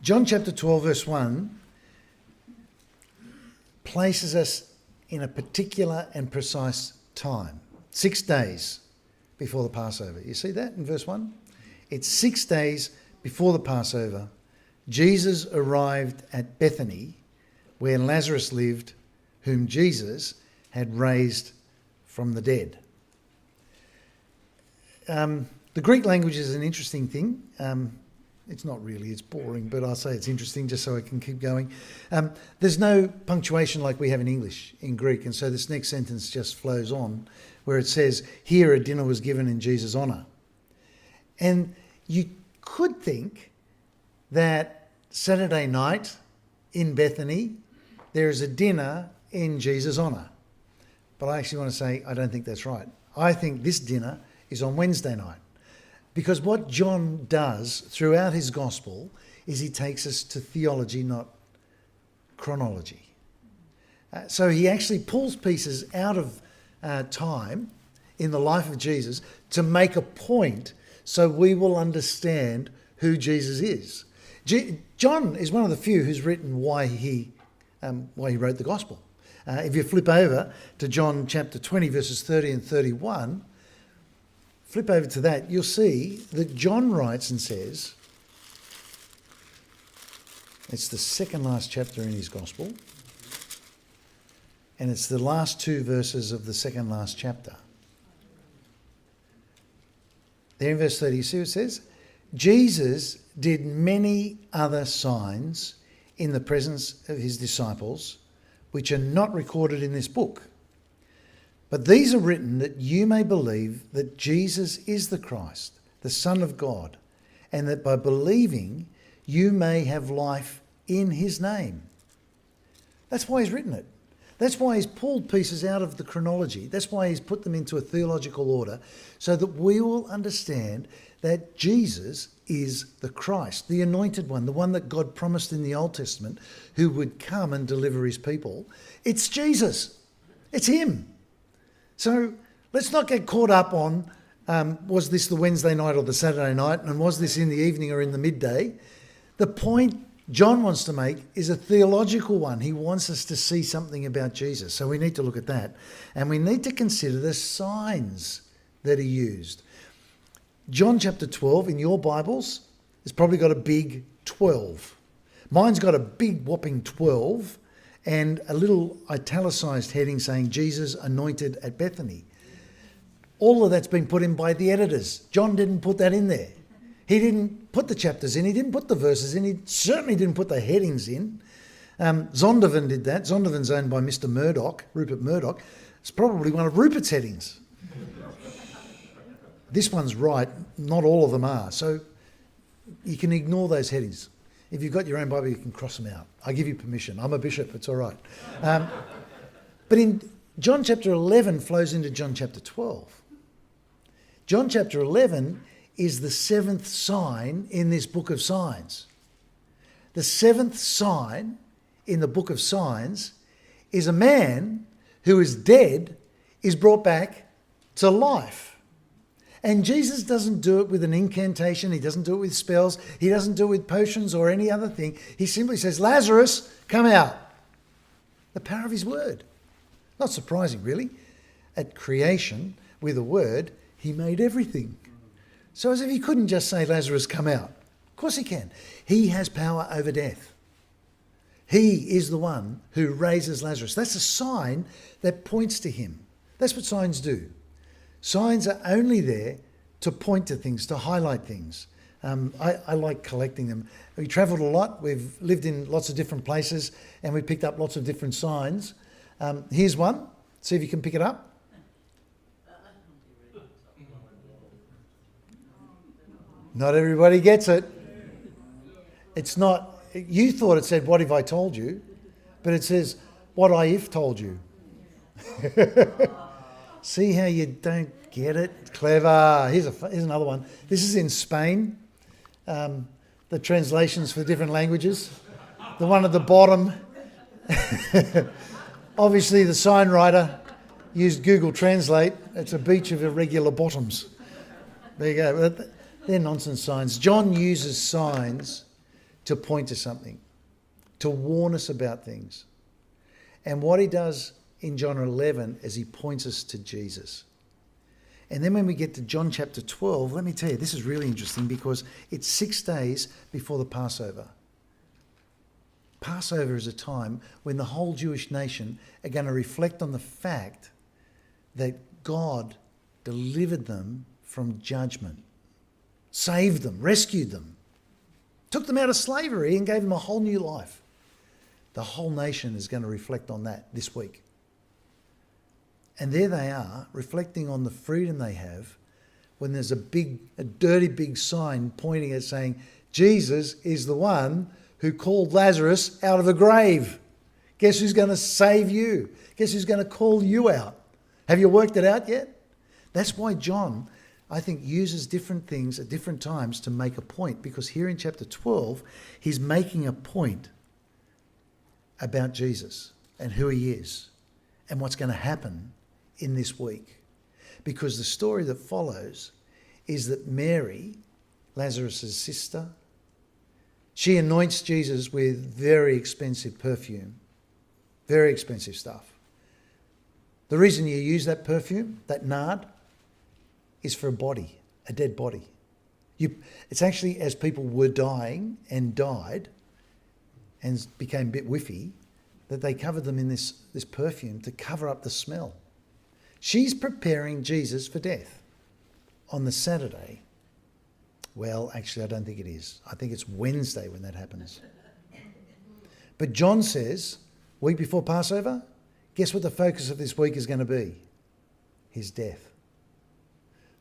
John chapter 12 verse 1 places us in a particular and precise time. 6 days before the Passover. You see that in verse 1? It's 6 days before the Passover. Jesus arrived at Bethany, where Lazarus lived, whom Jesus had raised from the dead. The Greek language is an interesting thing. It's not really, it's boring, but I'll say it's interesting just so I can keep going. There's no punctuation like we have in English, in Greek, and so this next sentence just flows on, where it says, here a dinner was given in Jesus' honour. And you could think that Saturday night in Bethany, there is a dinner in Jesus' honour. But I actually want to say, I don't think that's right. I think this dinner is on Wednesday night. Because what John does throughout his gospel is he takes us to theology, not chronology. So he actually pulls pieces out of time in the life of Jesus to make a point so we will understand who Jesus is. John is one of the few who's written why he wrote the gospel. If you flip over to John chapter 20, verses 30 and 31, flip over to that, you'll see that John writes and says, it's the second last chapter in his gospel, and it's the last 2 verses of the second last chapter. There in verse 30, you see what it says? Jesus did many other signs in the presence of his disciples, which are not recorded in this book. But these are written that you may believe that Jesus is the Christ, the Son of God, and that by believing you may have life in his name. That's why he's written it. That's why he's pulled pieces out of the chronology. That's why he's put them into a theological order, so that we will understand that Jesus is the Christ, the anointed one, the one that God promised in the Old Testament, who would come and deliver his people. It's Jesus. It's him. So let's not get caught up on, was this the Wednesday night or the Saturday night, and was this in the evening or in the midday? The point John wants to make is a theological one. He wants us to see something about Jesus. So we need to look at that. And we need to consider the signs that he used. John chapter 12 in your Bibles has probably got a big 12. Mine's got a big whopping 12 and a little italicized heading saying Jesus anointed at Bethany. All of that's been put in by the editors. John didn't put that in there. He didn't put the chapters in. He didn't put the verses in. He certainly didn't put the headings in. Zondervan did that. Zondervan's owned by Mr. Murdoch, Rupert Murdoch. It's probably one of Rupert's headings. This one's right. Not all of them are. So you can ignore those headings. If you've got your own Bible, you can cross them out. I give you permission. I'm a bishop. It's all right. But in John chapter 11 flows into John chapter 12. John chapter 11 is the 7th sign in this book of signs. The 7th sign in the book of signs is a man who is dead is brought back to life. And Jesus doesn't do it with an incantation. He doesn't do it with spells. He doesn't do it with potions or any other thing. He simply says, Lazarus, come out. The power of his word. Not surprising, really. At creation, with a word, he made everything. So as if he couldn't just say, Lazarus, come out. Of course he can. He has power over death. He is the one who raises Lazarus. That's a sign that points to him. That's what signs do. Signs are only there to point to things, to highlight things. I like collecting them. We travelled a lot. We've lived in lots of different places and we picked up lots of different signs. Here's one. See if you can pick it up. Not everybody gets it. It's not, you thought it said, what if I told you? But it says, what I if told you. See how you don't get it? Clever. Here's another one. This is in Spain. The translations for different languages. The one at the bottom. Obviously the sign writer used Google Translate. It's a beach of irregular bottoms. There you go. They're nonsense signs. John uses signs to point to something, to warn us about things. And what he does in John 11 is he points us to Jesus. And then when we get to John chapter 12, let me tell you, this is really interesting because it's 6 days before the Passover. Passover is a time when the whole Jewish nation are going to reflect on the fact that God delivered them from judgment, saved them, rescued them, took them out of slavery and gave them a whole new life. The whole nation is going to reflect on that this week. And there they are, reflecting on the freedom they have when there's a dirty big sign pointing at saying, Jesus is the one who called Lazarus out of a grave. Guess who's going to save you? Guess who's going to call you out? Have you worked it out yet? That's why John, I think, uses different things at different times to make a point, because here in chapter 12, he's making a point about Jesus and who he is and what's going to happen in this week. Because the story that follows is that Mary, Lazarus' sister, she anoints Jesus with very expensive perfume, very expensive stuff. The reason you use that perfume, that nard, is for a body, a dead body. It's actually as people were dying and died and became a bit whiffy, that they covered them in this perfume to cover up the smell. She's preparing Jesus for death on the Saturday. Well, actually, I don't think it is. I think it's Wednesday when that happens. But John says, week before Passover, guess what the focus of this week is going to be? His death.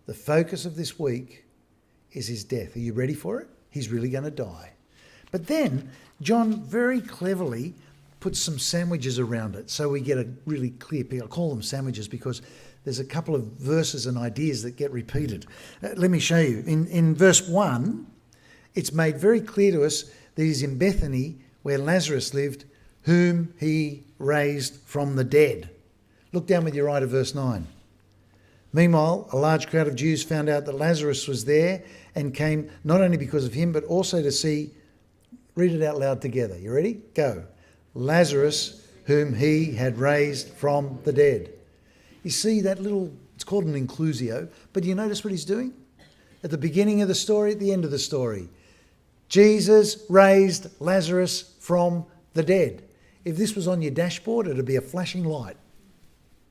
The focus of this week is his death. Are you ready for it? He's really going to die. But then John very cleverly puts some sandwiches around it so we get a really clear picture. I call them sandwiches because there's a couple of verses and ideas that get repeated. Let me show you. In verse 1, it's made very clear to us that he's in Bethany where Lazarus lived, whom he raised from the dead. Look down with your eye to verse 9. Meanwhile, a large crowd of Jews found out that Lazarus was there and came not only because of him, but also to see, read it out loud together. You ready? Go. Lazarus, whom he had raised from the dead. You see that little, it's called an inclusio, but do you notice what he's doing? At the beginning of the story, at the end of the story. Jesus raised Lazarus from the dead. If this was on your dashboard, it'd be a flashing light.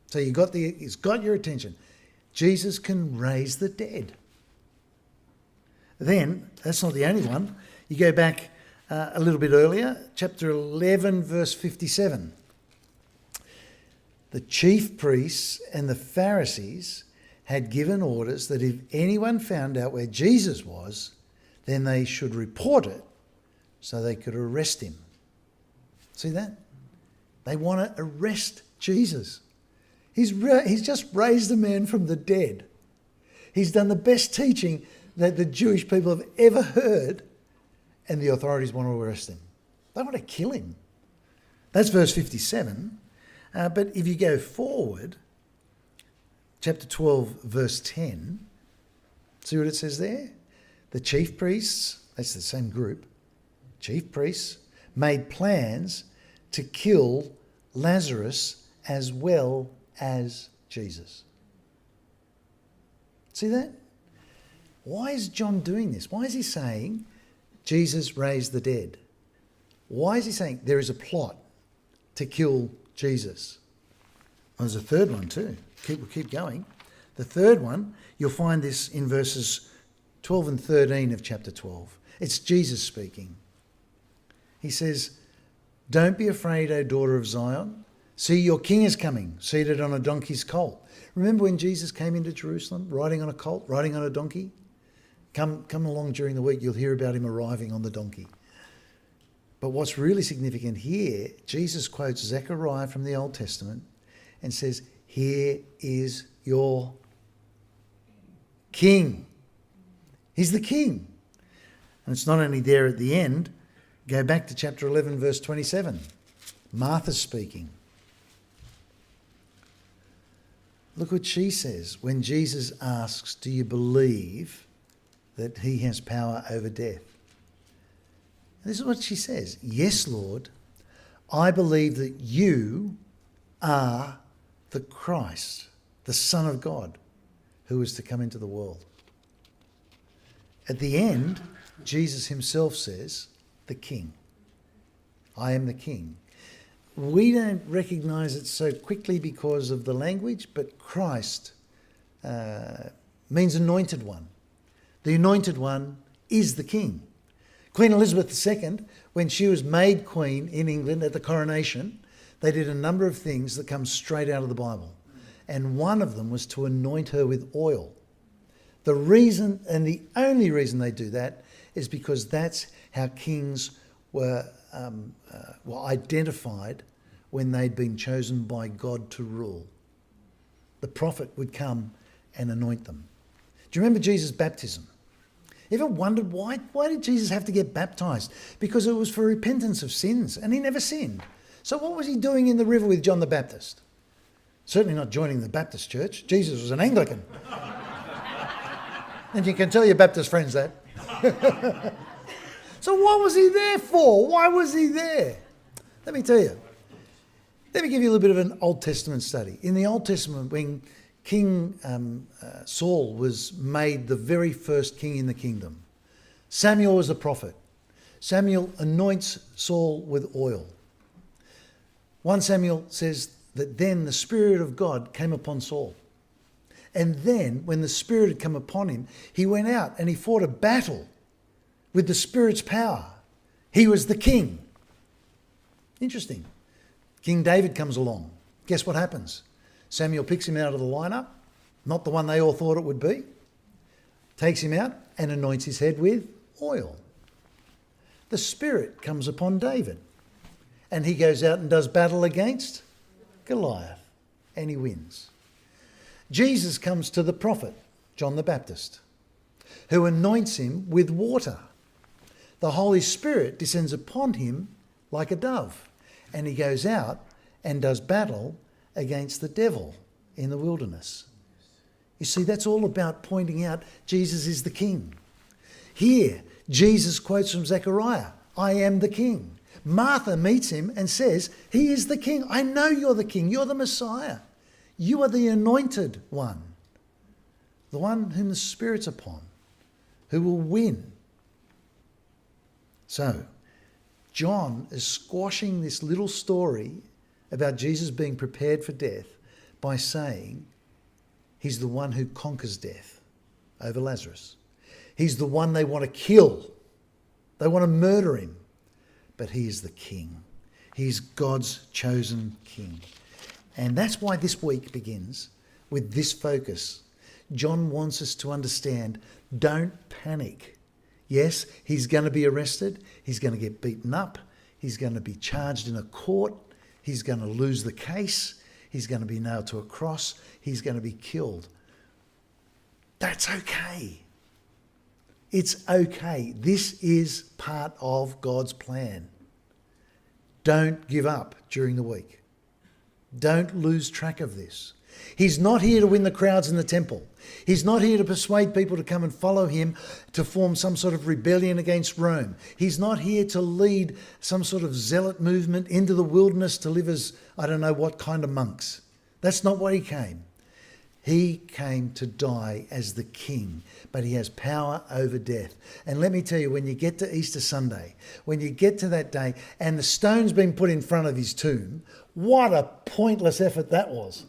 So it's got your attention. Jesus can raise the dead. Then, that's not the only one. You go back a little bit earlier, chapter 11, verse 57. The chief priests and the Pharisees had given orders that if anyone found out where Jesus was, then they should report it so they could arrest him. See that? They want to arrest Jesus. He's just raised a man from the dead. He's done the best teaching that the Jewish people have ever heard, and the authorities want to arrest him. They want to kill him. That's verse 57. But if you go forward, chapter 12, verse 10, see what it says there? The chief priests, that's the same group, chief priests, made plans to kill Lazarus as well as Jesus. See that? Why is John doing this? Why is he saying Jesus raised the dead? Why is he saying there is a plot to kill Jesus? Well, there's a third one too. We'll keep going. The third one, you'll find this in verses 12 and 13 of chapter 12. It's Jesus speaking. He says, "Don't be afraid, O daughter of Zion. See, your king is coming, seated on a donkey's colt." Remember when Jesus came into Jerusalem, riding on a colt, riding on a donkey? Come along during the week, you'll hear about him arriving on the donkey. But what's really significant here, Jesus quotes Zechariah from the Old Testament and says, "Here is your king." He's the king. And it's not only there at the end. Go back to chapter 11, verse 27. Martha's speaking. Look what she says when Jesus asks, "Do you believe that he has power over death?" This is what she says. Yes, Lord, I believe that you are the Christ, the Son of God, who is to come into the world. At the end, Jesus himself says, the King. I am the King. We don't recognise it so quickly because of the language, but Christ means anointed one. The anointed one is the King. Queen Elizabeth II, when she was made Queen in England at the coronation, they did a number of things that come straight out of the Bible. And one of them was to anoint her with oil. The reason, and the only reason they do that, is because that's how kings were identified when they'd been chosen by God to rule. The prophet would come and anoint them. Do you remember Jesus' baptism? Ever wondered why did Jesus have to get baptised? Because it was for repentance of sins, and he never sinned. So what was he doing in the river with John the Baptist? Certainly not joining the Baptist church. Jesus was an Anglican. And you can tell your Baptist friends that. So what was he there for? Why was he there? Let me tell you. Let me give you a little bit of an Old Testament study. In the Old Testament, when King Saul was made the very first king in the kingdom, Samuel was a prophet. Samuel anoints Saul with oil. 1 Samuel says that then the Spirit of God came upon Saul. And then when the Spirit had come upon him, he went out and he fought a battle with the Spirit's power. He was the king. Interesting. King David comes along. Guess what happens? Samuel picks him out of the lineup, not the one they all thought it would be, takes him out and anoints his head with oil. The Spirit comes upon David and he goes out and does battle against Goliath and he wins. Jesus comes to the prophet, John the Baptist, who anoints him with water. The Holy Spirit descends upon him like a dove, and he goes out and does battle against the devil in the wilderness. You see, that's all about pointing out Jesus is the King. Here, Jesus quotes from Zechariah, I am the King. Martha meets him and says, he is the King. I know you're the King. You're the Messiah. You are the anointed one, the one whom the Spirit's upon, who will win. So, John is squashing this little story about Jesus being prepared for death by saying he's the one who conquers death over Lazarus. He's the one they want to kill. They want to murder him. But he is the King. He's God's chosen King. And that's why this week begins with this focus. John wants us to understand, don't panic. Yes, he's going to be arrested. He's going to get beaten up. He's going to be charged in a court. He's going to lose the case. He's going to be nailed to a cross. He's going to be killed. That's okay. It's okay. This is part of God's plan. Don't give up during the week. Don't lose track of this. He's not here to win the crowds in the temple. He's not here to persuade people to come and follow him to form some sort of rebellion against Rome. He's not here to lead some sort of zealot movement into the wilderness to live as I don't know what kind of monks. That's not what he came. He came to die as the King, but he has power over death. And let me tell you, when you get to Easter Sunday, when you get to that day and the stone's been put in front of his tomb, what a pointless effort that was.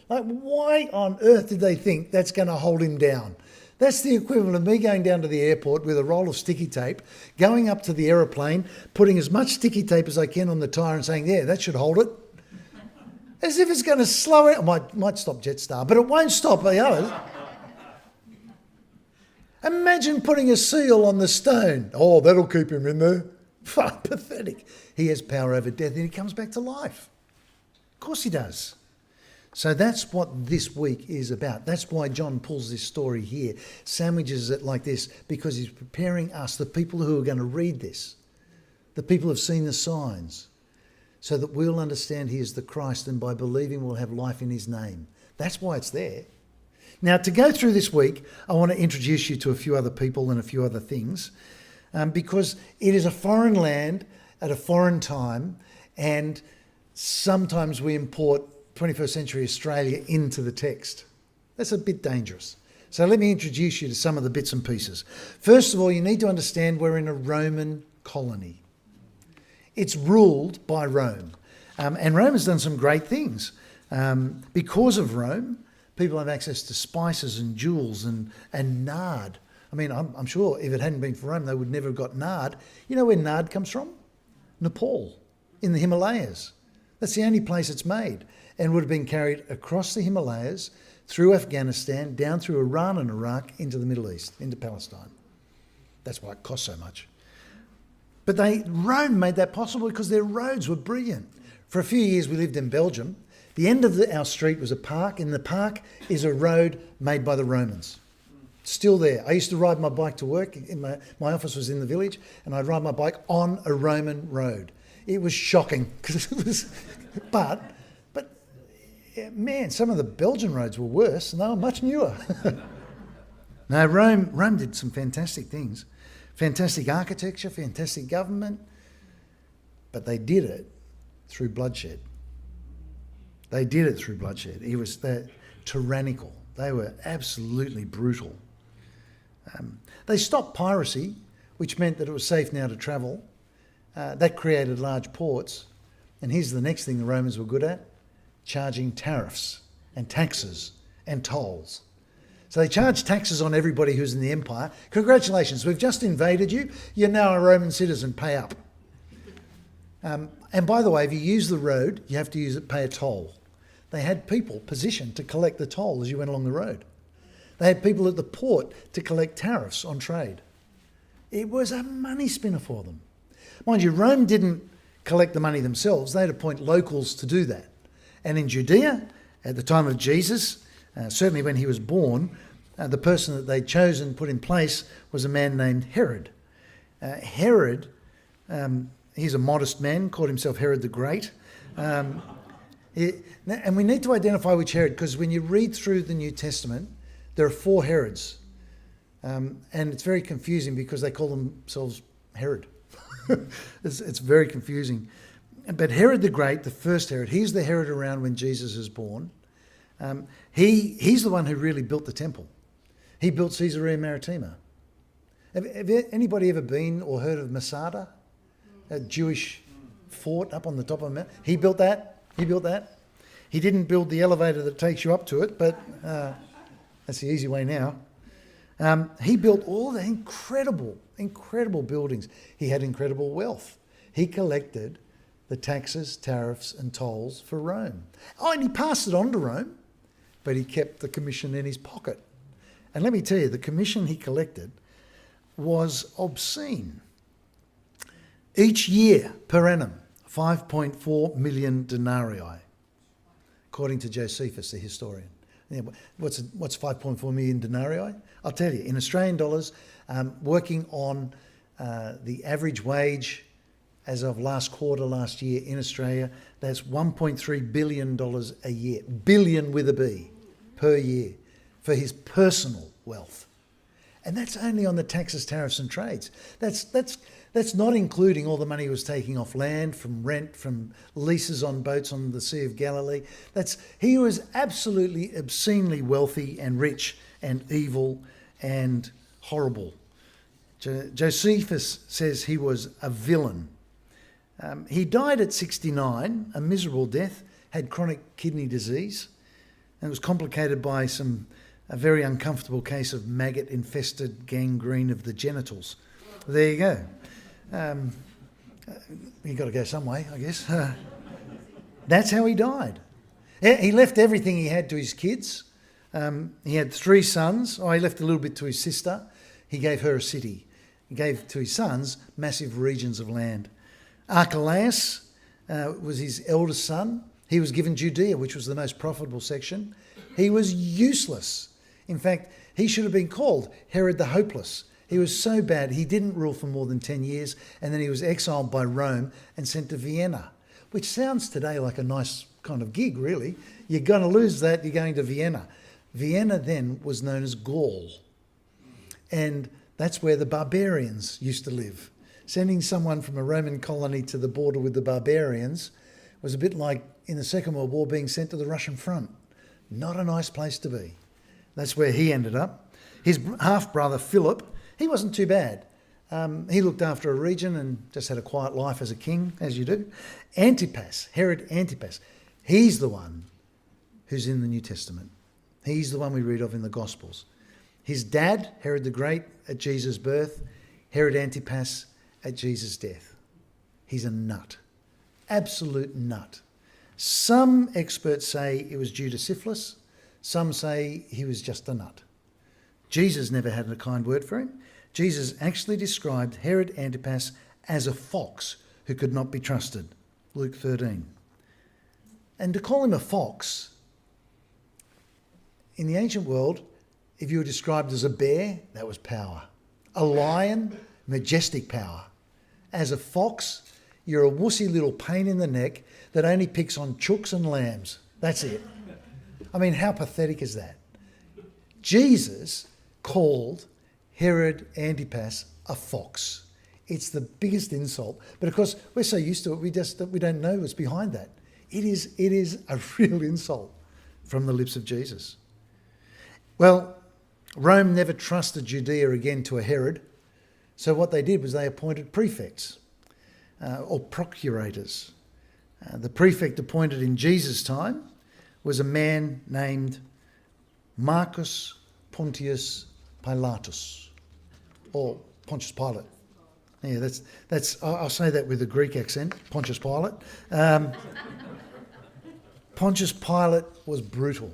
Like, why on earth did they think that's going to hold him down? That's the equivalent of me going down to the airport with a roll of sticky tape, going up to the aeroplane, putting as much sticky tape as I can on the tyre and saying, yeah, that should hold it. As if it's going to slow it. It might stop Jetstar, but it won't stop the others. Imagine putting a seal on the stone. Oh, that'll keep him in there. Pathetic. He has power over death and he comes back to life. Of course he does. So that's what this week is about. That's why John pulls this story here, sandwiches it like this, because he's preparing us, the people who are going to read this, the people who have seen the signs, so that we'll understand he is the Christ, and by believing we'll have life in his name. That's why it's there. Now, to go through this week, I want to introduce you to a few other people and a few other things. because it is a foreign land at a foreign time, and sometimes we import 21st century Australia into the text. That's a bit dangerous. So let me introduce you to some of the bits and pieces. First of all, you need to understand we're in a Roman colony. It's ruled by Rome. And Rome has done some great things. Because of Rome, people have access to spices and jewels and nard. I mean, I'm sure if it hadn't been for Rome, they would never have got nard. You know where nard comes from? Nepal, in the Himalayas. That's the only place it's made, and would have been carried across the Himalayas, through Afghanistan, down through Iran and Iraq, into the Middle East, into Palestine. That's why it costs so much. But Rome made that possible because their roads were brilliant. For a few years we lived in Belgium. The end of our street was a park. In the park is a road made by the Romans. Still there. I used to ride my bike to work. My office was in the village, and I'd ride my bike on a Roman road. It was shocking, because it was, but man, some of the Belgian roads were worse, and they were much newer. No, Rome did some fantastic things. Fantastic architecture, fantastic government, but they did it through bloodshed. They did it through bloodshed. It was tyrannical. They were absolutely brutal. They stopped piracy, which meant that it was safe now to travel. That created large ports. And here's the next thing the Romans were good at: charging tariffs and taxes and tolls. So they charged taxes on everybody who's in the empire. Congratulations, we've just invaded you. You're now a Roman citizen, pay up. And by the way, if you use the road, you have to pay a toll. They had people positioned to collect the toll as you went along the road. They had people at the port to collect tariffs on trade. It was a money spinner for them. Mind you, Rome didn't collect the money themselves. They'd appoint locals to do that. And in Judea, at the time of Jesus, certainly when he was born, the person that they'd chosen, put in place, was a man named Herod. Herod, he's a modest man, called himself Herod the Great. And we need to identify which Herod, because when you read through the New Testament, there are 4 Herods. And it's very confusing because they call themselves Herod. It's very confusing. But Herod the Great, the first Herod, he's the Herod around when Jesus is born. He's the one who really built the temple. He built Caesarea Maritima. Have anybody ever been or heard of Masada? A Jewish fort up on the top of a mountain. He built that. He didn't build the elevator that takes you up to it, but that's the easy way now. He built all the incredible buildings. He had incredible wealth. He collected the taxes, tariffs and tolls for Rome. Oh, and he passed it on to Rome, but he kept the commission in his pocket. And let me tell you, the commission he collected was obscene. Each year, per annum, 5.4 million denarii, according to Josephus, the historian. What's 5.4 million denarii? I'll tell you, in Australian dollars, working on the average wage as of last year in Australia, that's $1.3 billion a year, billion with a B, per year, for his personal wealth. And that's only on the taxes, tariffs and trades. That's not including all the money he was taking off land, from rent, from leases on boats on the Sea of Galilee. He was absolutely obscenely wealthy and rich and evil and horrible. Josephus says he was a villain. He died at 69, a miserable death, had chronic kidney disease, and was complicated by a very uncomfortable case of maggot-infested gangrene of the genitals. There you go. You've got to go some way, I guess. That's how he died. He left everything he had to his kids. He had 3 sons. He left a little bit to his sister. He gave her a city. He gave to his sons massive regions of land. Archelaus was his eldest son. He was given Judea, which was the most profitable section. He was useless. In fact, he should have been called Herod the Hopeless. He was so bad, he didn't rule for more than 10 years, and then he was exiled by Rome and sent to Vienna, which sounds today like a nice kind of gig, really. You're going to lose that, you're going to Vienna. Vienna then was known as Gaul. And That's where the barbarians used to live. Sending someone from a Roman colony to the border with the barbarians was a bit like in the Second World War being sent to the Russian front. Not a nice place to be. That's where he ended up. His half-brother Philip, he wasn't too bad. He looked after a region and just had a quiet life as a king, as you do. Antipas, Herod Antipas, he's the one who's in the New Testament. He's the one we read of in the Gospels. His dad, Herod the Great, at Jesus' birth. Herod Antipas at Jesus' death. He's a nut. Absolute nut. Some experts say it was due to syphilis. Some say he was just a nut. Jesus never had a kind word for him. Jesus actually described Herod Antipas as a fox who could not be trusted. Luke 13. And to call him a fox, in the ancient world, if you were described as a bear, that was power. A lion, majestic power. As a fox, you're a wussy little pain in the neck that only picks on chooks and lambs. That's it. I mean, how pathetic is that? Jesus called Herod Antipas a fox. It's the biggest insult. But of course, we're so used to it, we don't know what's behind that. It is a real insult from the lips of Jesus. Well, Rome never trusted Judea again to a Herod. So what they did was they appointed prefects or procurators. The prefect appointed in Jesus' time was a man named Marcus Pontius Pilatus, or Pontius Pilate. Yeah, that's. I'll say that with a Greek accent, Pontius Pilate. Pontius Pilate was brutal.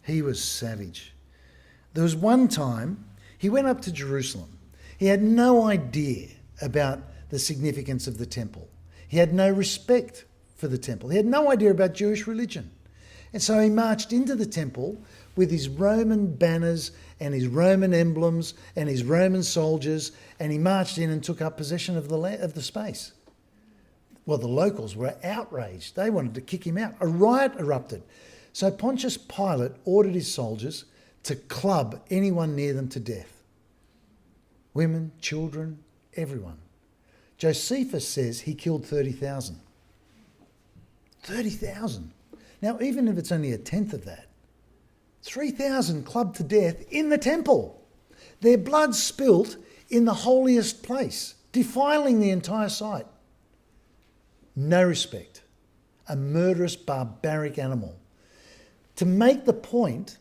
He was savage. There was one time he went up to Jerusalem. He had no idea about the significance of the temple. He had no respect for the temple. He had no idea about Jewish religion. And so he marched into the temple with his Roman banners and his Roman emblems and his Roman soldiers, and he marched in and took up possession of the space. Well, the locals were outraged. They wanted to kick him out. A riot erupted. So Pontius Pilate ordered his soldiers to club anyone near them to death. Women, children, everyone. Josephus says he killed 30,000. 30,000. Now, even if it's only a tenth of that, 3,000 clubbed to death in the temple. Their blood spilt in the holiest place, defiling the entire site. No respect. A murderous, barbaric animal. To make the point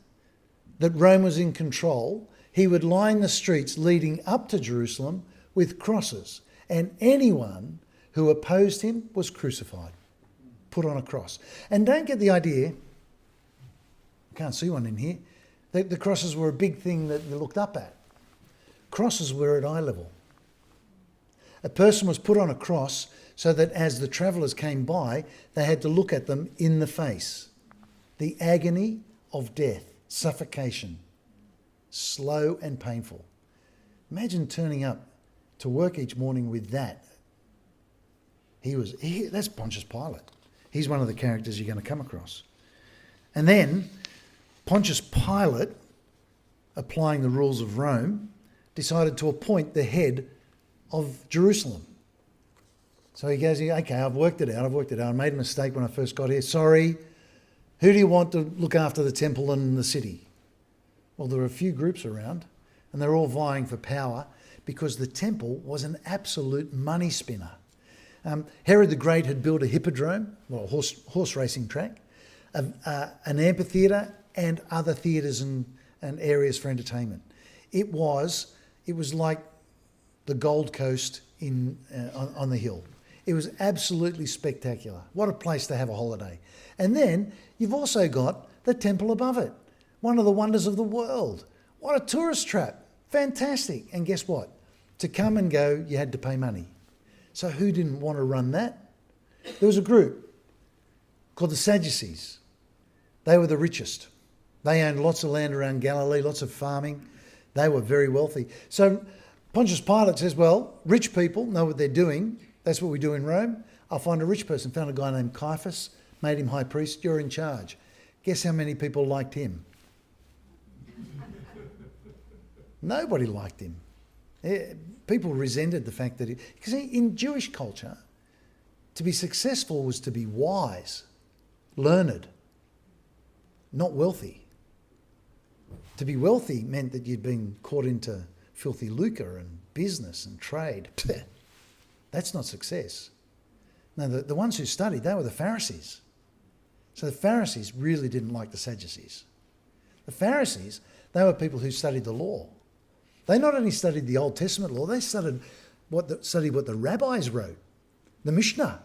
that Rome was in control, he would line the streets leading up to Jerusalem with crosses, and anyone who opposed him was crucified, put on a cross. And don't get the idea, I can't see one in here, that the crosses were a big thing that you looked up at. Crosses were at eye level. A person was put on a cross so that as the travellers came by, they had to look at them in the face. The agony of death, suffocation, slow and painful. Imagine turning up to work each morning with that. That's Pontius Pilate. He's one of the characters you're going to come across. And then Pontius Pilate, applying the rules of Rome, decided to appoint the head of Jerusalem. So he goes, okay, I've worked it out. I made a mistake when I first got here. Sorry. Who do you want to look after the temple and the city? Well, there were a few groups around, and they're all vying for power because the temple was an absolute money spinner. Herod the Great had built a hippodrome, well, a horse racing track, an amphitheatre, and other theatres and areas for entertainment. It was like the Gold Coast on the hill. It was absolutely spectacular. What a place to have a holiday. And then you've also got the temple above it, one of the wonders of the world. What a tourist trap. Fantastic. And guess what? To come and go, you had to pay money. So who didn't want to run that? There was a group called the Sadducees. They were the richest. They owned lots of land around Galilee, lots of farming. They were very wealthy. So Pontius Pilate says, well, rich people know what they're doing. That's what we do in Rome. I'll find a rich person. Found a guy named Caiaphas, made him high priest. You're in charge. Guess how many people liked him? Nobody liked him. People resented the fact that because in Jewish culture, to be successful was to be wise, learned, not wealthy. To be wealthy meant that you'd been caught into filthy lucre and business and trade. That's not success. No, the ones who studied, they were the Pharisees. So the Pharisees really didn't like the Sadducees. The Pharisees, they were people who studied the law. They not only studied the Old Testament law, they studied what the rabbis wrote, the Mishnah.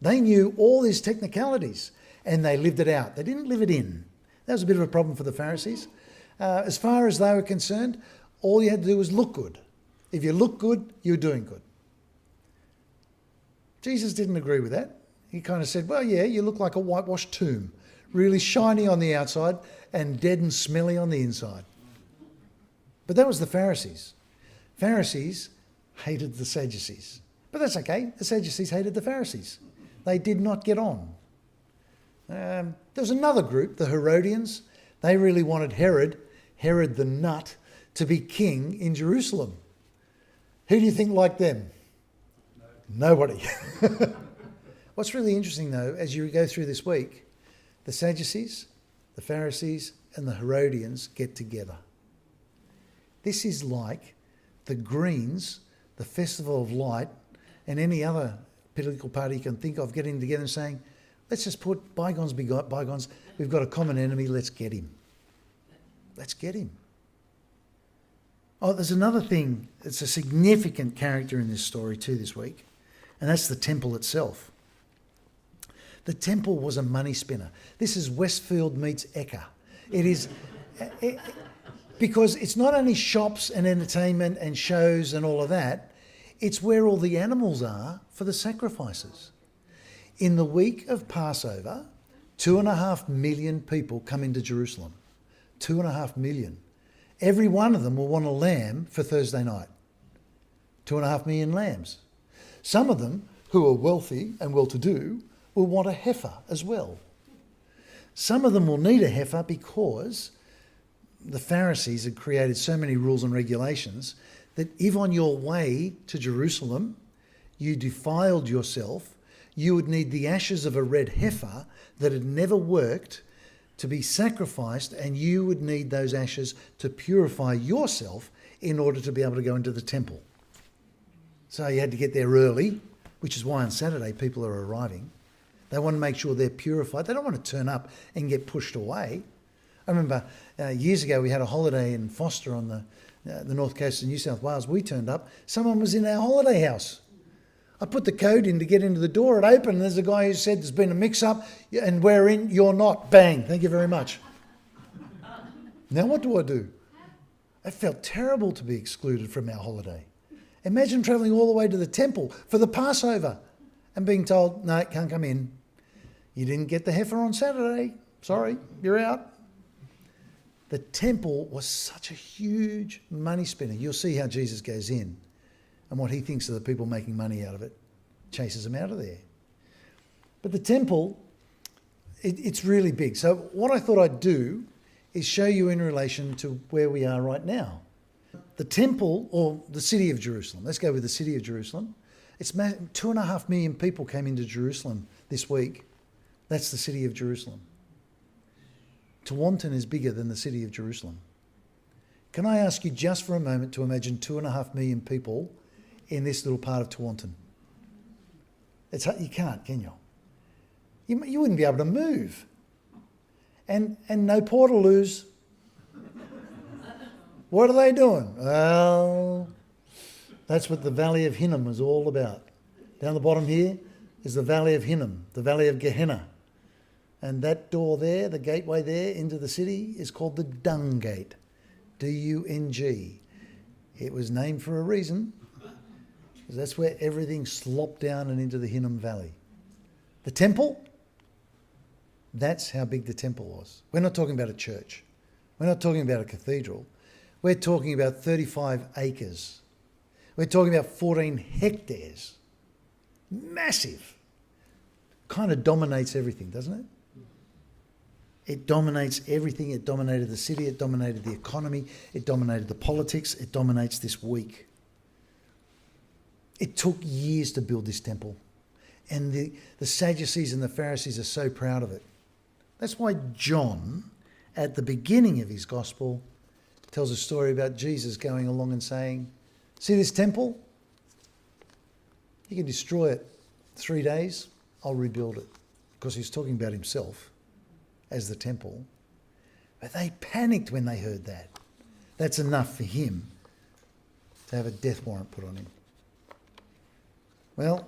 They knew all these technicalities and they lived it out. They didn't live it in. That was a bit of a problem for the Pharisees. As far as they were concerned, all you had to do was look good. If you look good, you're doing good. Jesus didn't agree with that. He kind of said, well, yeah, you look like a whitewashed tomb, really shiny on the outside and dead and smelly on the inside. But that was the Pharisees. Pharisees hated the Sadducees. But that's okay. The Sadducees hated the Pharisees. They did not get on. There was another group, the Herodians. They really wanted Herod the nut, to be king in Jerusalem. Who do you think liked them? No. Nobody. What's really interesting, though, as you go through this week, the Sadducees, the Pharisees, and the Herodians get together. This is like the Greens, the Festival of Light, and any other political party you can think of getting together and saying, let's just put bygones be bygones. We've got a common enemy. Let's get him. Let's get him. Oh, there's another thing. It's a significant character in this story too this week, and that's the temple itself. The temple was a money spinner. This is Westfield meets Ekka. It is... Because it's not only shops and entertainment and shows and all of that, it's where all the animals are for the sacrifices. In the week of Passover, 2.5 million people come into Jerusalem. 2.5 million. Every one of them will want a lamb for Thursday night. 2.5 million lambs. Some of them, who are wealthy and well-to-do, will want a heifer as well. Some of them will need a heifer because the Pharisees had created so many rules and regulations that if on your way to Jerusalem you defiled yourself, you would need the ashes of a red heifer that had never worked to be sacrificed, and you would need those ashes to purify yourself in order to be able to go into the temple. So you had to get there early, which is why on Saturday people are arriving. They want to make sure they're purified. They don't want to turn up and get pushed away. I remember years ago we had a holiday in Foster on the north coast of New South Wales. We turned up. Someone was in our holiday house. I put the code in to get into the door. It opened and there's a guy who said there's been a mix-up and we're in, you're not. Bang. Thank you very much. Now what do I do? It felt terrible to be excluded from our holiday. Imagine travelling all the way to the temple for the Passover and being told, no, can't come in. You didn't get the heifer on Saturday. Sorry, you're out. The temple was such a huge money spinner. You'll see how Jesus goes in and what he thinks of the people making money out of it, chases them out of there. But the temple, it's really big. So what I thought I'd do is show you in relation to where we are right now. The temple, or the city of Jerusalem, let's go with the city of Jerusalem. It's 2.5 million people came into Jerusalem this week. That's the city of Jerusalem. Tawantin is bigger than the city of Jerusalem. Can I ask you just for a moment to imagine 2.5 million people in this little part of Tawantin? You can't, can you? You wouldn't be able to move. And no portaloos. What are they doing? Well, that's what the Valley of Hinnom is all about. Down the bottom here is the Valley of Hinnom, the Valley of Gehenna. And that door there, the gateway there into the city, is called the Dung Gate. D-U-N-G. It was named for a reason, because that's where everything slopped down and into the Hinnom Valley. The temple, that's how big the temple was. We're not talking about a church. We're not talking about a cathedral. We're talking about 35 acres. We're talking about 14 hectares. Massive. Kind of dominates everything, doesn't it? It dominates everything. It dominated the city. It dominated the economy. It dominated the politics. It dominates this week. It took years to build this temple. And the Sadducees and the Pharisees are so proud of it. That's why John, at the beginning of his gospel, tells a story about Jesus going along and saying, see this temple? You can destroy it 3 days, I'll rebuild it. Because he's talking about himself as the temple. But they panicked when they heard that. That's enough for him to have a death warrant put on him. Well,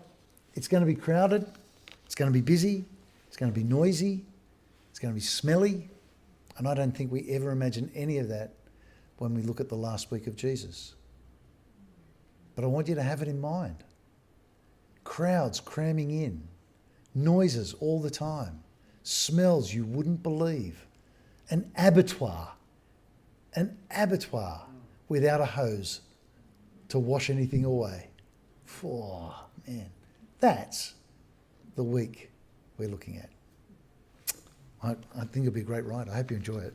it's going to be crowded, it's going to be busy, it's going to be noisy, it's going to be smelly, and I don't think we ever imagine any of that when we look at the last week of Jesus. But I want you to have it in mind. Crowds cramming in, noises all the time, smells you wouldn't believe, an abattoir without a hose to wash anything away. Oh, man, that's the week we're looking at. I think it'll be a great ride. I hope you enjoy it.